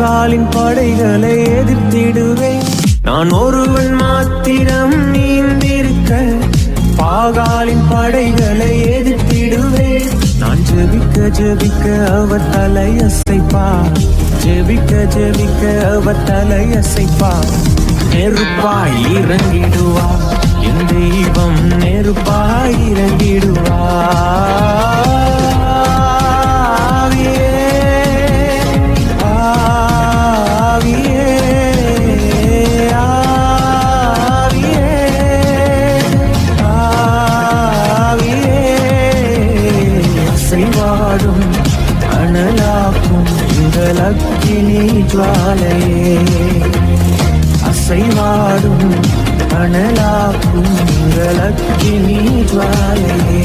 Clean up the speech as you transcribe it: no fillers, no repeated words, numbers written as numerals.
பாகாலின் படைகளை எதிர்த்திடுவேன். நான் ஒருவன் மாத்திரம் நீந்திருக்க பாகாலின் படைகளை எதிர்த்திடுவேன். நான் ஜெபிக்க ஜெபிக்க அவர் தலையசைப்பார், ஜெபிக்க ஜெபிக்க அவர் தலையசைப்பார். நெருப்பாய் இறங்கிடுவார் என் தெய்வம், நெருப்பாய் இறங்கிடுவார். அசைவாடும் அனலாக்கும் உங்கள் அக்கினி ஜுவாலையே, அசைவாடும் அனலாக்கும் உங்கள் அக்கினி ஜுவாலையே.